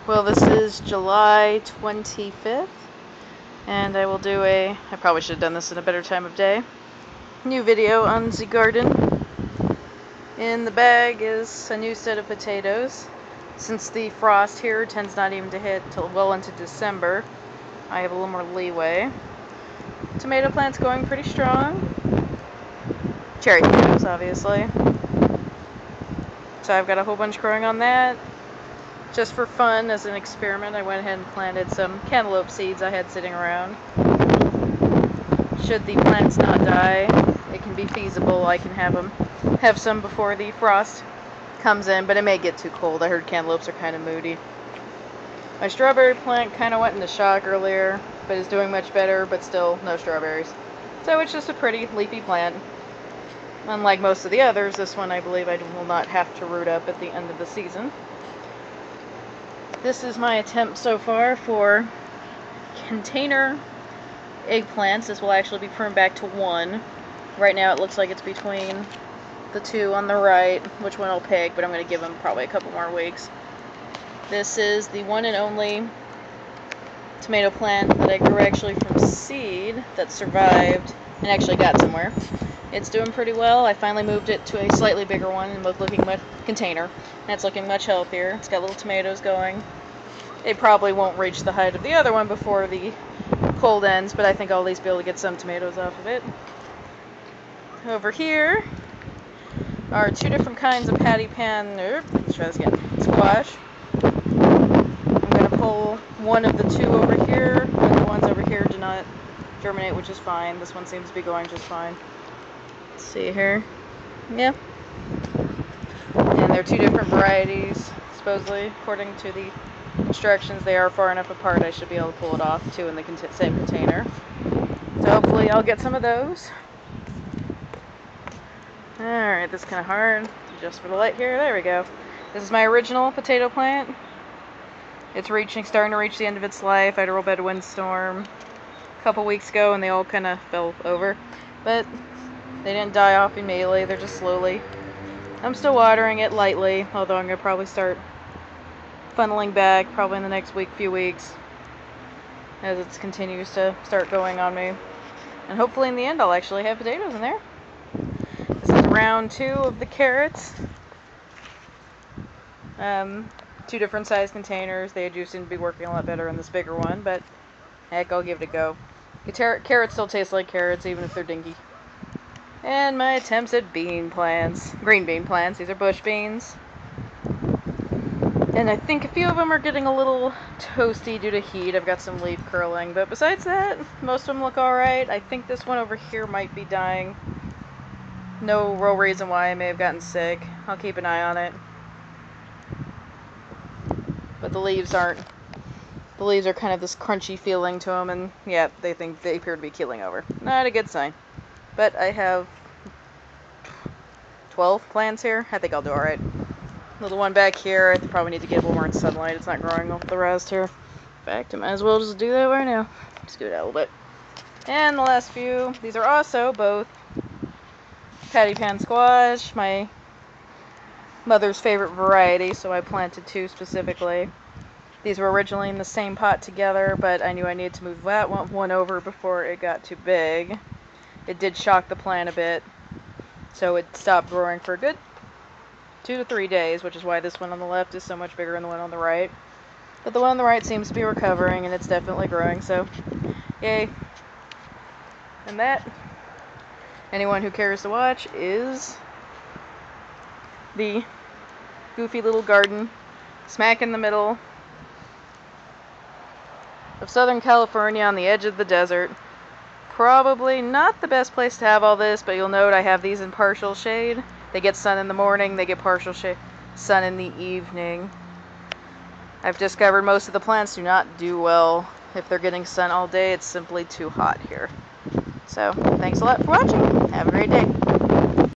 Well, this is July 25th, and I will do I probably should have done this in a better time of day, new video on the garden. In the bag is a new set of potatoes. Since the frost here tends not even to hit till well into December, I have a little more leeway. Tomato plant's going pretty strong. Cherry tomatoes, obviously. So I've got a whole bunch growing on that. Just for fun, as an experiment, I went ahead and planted some cantaloupe seeds I had sitting around. Should the plants not die, it can be feasible. I can have some before the frost comes in, but it may get too cold. I heard cantaloupes are kind of moody. My strawberry plant kind of went into shock earlier, but is doing much better, but still no strawberries. So it's just a pretty leafy plant. Unlike most of the others, this one I believe I will not have to root up at the end of the season. This is my attempt so far for container eggplants. This will actually be pruned back to one. Right now it looks like it's between the two on the right, which one I'll pick, but I'm going to give them probably a couple more weeks. This is the one and only tomato plant that I grew actually from seed that survived and actually got somewhere. It's doing pretty well. I finally moved it to a slightly bigger one and looking much container. And it's looking much healthier. It's got little tomatoes going. It probably won't reach the height of the other one before the cold ends, but I think I'll at least be able to get some tomatoes off of it. Over here are two different kinds of patty pan, let's try this again, squash. I'm going to pull one of the two over here, and the ones over here do not germinate, which is fine. This one seems to be going just fine. Let's see here. Yeah. And they're two different varieties, supposedly, according to the instructions. They are far enough apart I should be able to pull it off, two in the same container. So hopefully I'll get some of those. Alright, this is kind of hard. Just for the light here. There we go. This is my original potato plant. It's starting to reach the end of its life. I had a real bad windstorm a couple weeks ago and they all kind of fell over. But they didn't die off immediately. They're just slowly. I'm still watering it lightly, although I'm going to probably start funneling back probably in the next few weeks as it continues to start going on me. And hopefully in the end I'll actually have potatoes in there. This is round 2 of the carrots. Two different size containers. They do seem to be working a lot better in this bigger one, but heck, I'll give it a go. Carrots still taste like carrots even if they're dinky. And my attempts at bean plants. Green bean plants. These are bush beans. And I think a few of them are getting a little toasty due to heat. I've got some leaf curling. But besides that, most of them look alright. I think this one over here might be dying. No real reason why I may have gotten sick. I'll keep an eye on it. But the leaves aren't. The leaves are kind of this crunchy feeling to them. And yeah, they appear to be keeling over. Not a good sign. But I have 12 plants here. I think I'll do alright. Little one back here. I probably need to get a little more sunlight. It's not growing off the rest here. In fact, I might as well just do that right now. Scoot out a little bit. And the last few. These are also both patty pan squash. My mother's favorite variety, so I planted 2 specifically. These were originally in the same pot together, but I knew I needed to move that one over before it got too big. It did shock the plant a bit, so it stopped growing for a good 2 to 3 days, which is why this one on the left is so much bigger than the one on the right. But the one on the right seems to be recovering, and it's definitely growing, so yay. And that, anyone who cares to watch, is the goofy little garden smack in the middle of Southern California on the edge of the desert. Probably not the best place to have all this, but you'll note I have these in partial shade. They get sun in the morning, they get partial sun in the evening. I've discovered most of the plants do not do well if they're getting sun all day. It's simply too hot here. So, thanks a lot for watching. Have a great day.